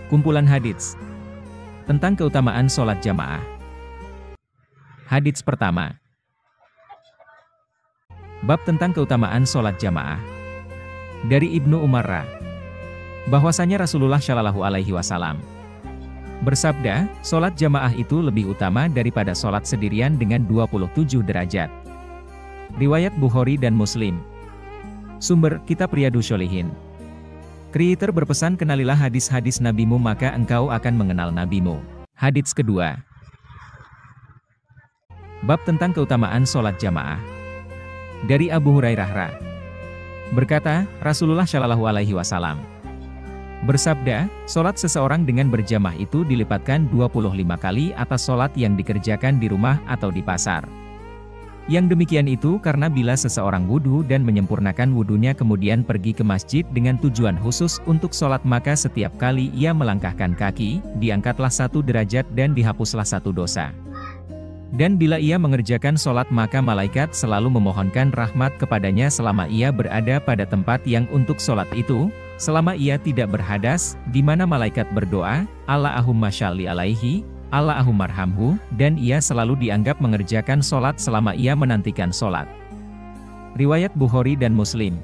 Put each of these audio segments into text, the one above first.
Kumpulan hadits tentang keutamaan sholat jamaah. Hadits pertama. Bab tentang keutamaan sholat jamaah. Dari Ibnu Umar bahwasanya Rasulullah Shallallahu Alaihi Wasallam bersabda, sholat jamaah itu lebih utama daripada sholat sendirian dengan 27 derajat. Riwayat Bukhari dan Muslim. Sumber, Kitab Riyadhus Shalihin. Creator berpesan, kenalilah hadis-hadis nabimu maka engkau akan mengenal nabimu. Hadits kedua. Bab tentang keutamaan sholat jamaah. Dari Abu Hurairah berkata, Rasulullah Shallallahu Alaihi Wasallam bersabda, sholat seseorang dengan berjamaah itu dilipatkan 25 kali atas sholat yang dikerjakan di rumah atau di pasar. Yang demikian itu karena bila seseorang wudhu dan menyempurnakan wudhunya kemudian pergi ke masjid dengan tujuan khusus untuk sholat, maka setiap kali ia melangkahkan kaki, diangkatlah 1 derajat dan dihapuslah 1 dosa. Dan bila ia mengerjakan sholat maka malaikat selalu memohonkan rahmat kepadanya selama ia berada pada tempat yang untuk sholat itu, selama ia tidak berhadas, di mana malaikat berdoa, Allahumma shalli alaihi, Allahumma arhamhu, dan ia selalu dianggap mengerjakan sholat selama ia menantikan sholat. Riwayat Bukhari dan Muslim.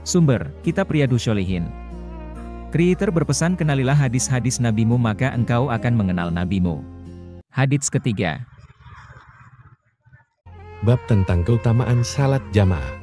Sumber, Kitab Riyadhus Shalihin. Creator berpesan, kenalilah hadis-hadis nabimu maka engkau akan mengenal nabimu. Hadits ketiga. Bab tentang keutamaan salat jamaah.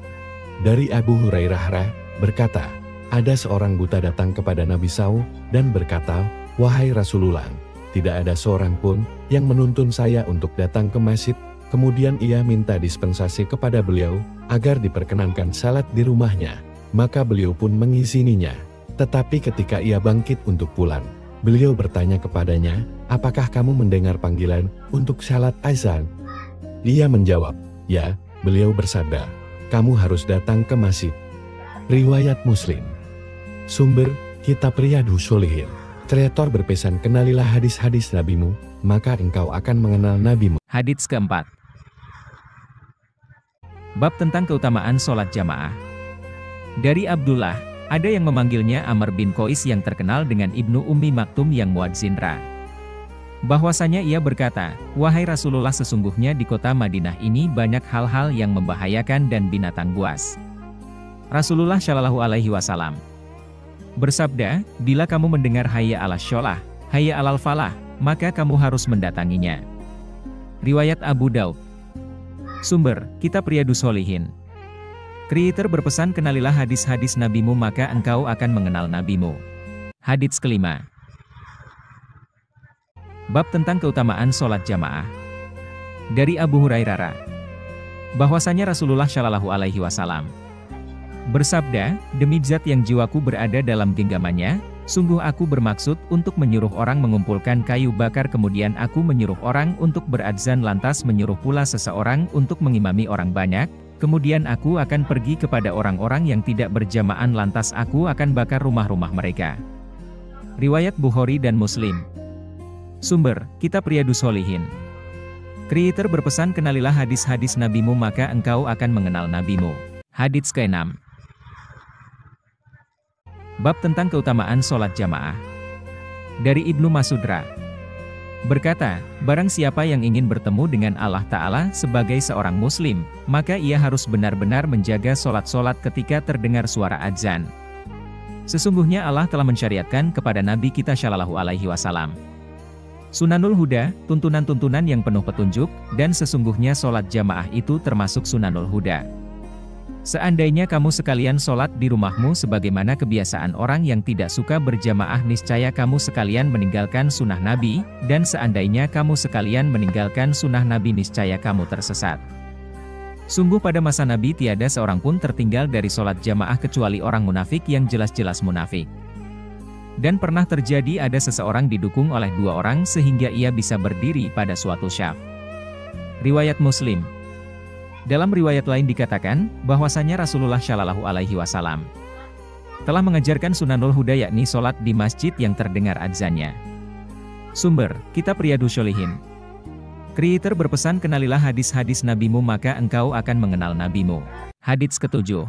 Dari Abu Hurairah berkata, ada seorang buta datang kepada Nabi SAW dan berkata, wahai Rasulullah, tidak ada seorang pun yang menuntun saya untuk datang ke masjid. Kemudian ia minta dispensasi kepada beliau agar diperkenankan salat di rumahnya. Maka beliau pun mengizininya. Tetapi ketika ia bangkit untuk pulang, beliau bertanya kepadanya, apakah kamu mendengar panggilan untuk salat azan? Dia menjawab, ya. Beliau bersabda, kamu harus datang ke masjid. Riwayat Muslim. Sumber, Kitab Riyadhus Shalihin. Creator berpesan, kenalilah hadis-hadis nabimu, maka engkau akan mengenal nabimu. Hadits keempat. Bab tentang keutamaan sholat jamaah. Dari Abdullah, ada yang memanggilnya Amr bin Qais yang terkenal dengan Ibnu Ummi Maktum yang muadzin bahwasanya ia berkata, wahai Rasulullah, sesungguhnya di kota Madinah ini banyak hal-hal yang membahayakan dan binatang buas. Rasulullah Shallallahu Alaihi Wasallam bersabda, bila kamu mendengar hayya 'alas sholah, hayya 'alal falah, maka kamu harus mendatanginya. Riwayat Abu Daud. Sumber, Kitab Riyadhus Shalihin. Creator berpesan, kenalilah hadis-hadis nabimu maka engkau akan mengenal nabimu. Hadits kelima. Bab tentang keutamaan sholat jamaah. Dari Abu Hurairah bahwasanya Rasulullah Shallallahu Alaihi Wasallam bersabda, demi zat yang jiwaku berada dalam genggamannya, sungguh aku bermaksud untuk menyuruh orang mengumpulkan kayu bakar, kemudian aku menyuruh orang untuk beradzan, lantas menyuruh pula seseorang untuk mengimami orang banyak, kemudian aku akan pergi kepada orang-orang yang tidak berjamaah, lantas aku akan bakar rumah-rumah mereka. Riwayat Bukhari dan Muslim. Sumber, Kitab Riyadhus Shalihin. Creator berpesan, kenalilah hadis-hadis nabimu maka engkau akan mengenal nabimu. Hadits ke-6. Bab tentang keutamaan sholat jamaah. Dari Ibnu Mas'ud berkata, barang siapa yang ingin bertemu dengan Allah Ta'ala sebagai seorang muslim, maka ia harus benar-benar menjaga sholat-sholat ketika terdengar suara adzan. Sesungguhnya Allah telah mensyariatkan kepada Nabi kita Shallallahu Alaihi Wasallam Sunanul Huda, tuntunan-tuntunan yang penuh petunjuk, dan sesungguhnya sholat jamaah itu termasuk Sunanul Huda. Seandainya kamu sekalian sholat di rumahmu sebagaimana kebiasaan orang yang tidak suka berjamaah, niscaya kamu sekalian meninggalkan sunnah Nabi, dan seandainya kamu sekalian meninggalkan sunnah Nabi niscaya kamu tersesat. Sungguh pada masa Nabi tiada seorang pun tertinggal dari sholat jamaah kecuali orang munafik yang jelas-jelas munafik. Dan pernah terjadi ada seseorang didukung oleh 2 orang sehingga ia bisa berdiri pada suatu syaf. Riwayat Muslim. Dalam riwayat lain dikatakan, bahwasanya Rasulullah Shallallahu Alaihi Wasallam telah mengajarkan Sunanul Huda, yakni sholat di masjid yang terdengar adzannya. Sumber, Kitab Riyadhus Shalihin. Creator berpesan, kenalilah hadis-hadis nabimu maka engkau akan mengenal nabimu. Hadits ke-7.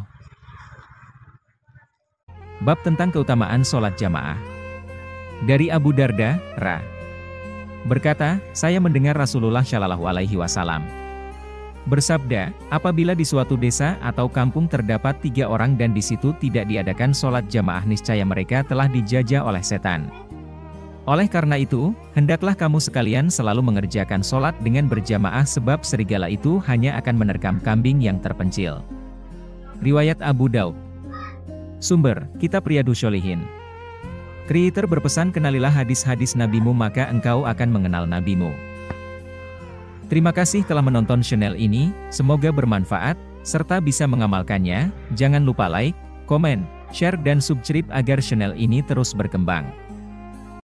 Bab tentang keutamaan sholat jamaah. Dari Abu Darda, Ra. Berkata, saya mendengar Rasulullah Shallallahu Alaihi Wasallam bersabda, apabila di suatu desa atau kampung terdapat 3 orang dan di situ tidak diadakan sholat jamaah, niscaya mereka telah dijajah oleh setan. Oleh karena itu, hendaklah kamu sekalian selalu mengerjakan sholat dengan berjamaah sebab serigala itu hanya akan menerkam kambing yang terpencil. Riwayat Abu Daud. Sumber, Kitab Riyadhus Shalihin. Creator berpesan, kenalilah hadis-hadis nabimu maka engkau akan mengenal nabimu. Terima kasih telah menonton channel ini, semoga bermanfaat, serta bisa mengamalkannya. Jangan lupa like, komen, share dan subscribe agar channel ini terus berkembang.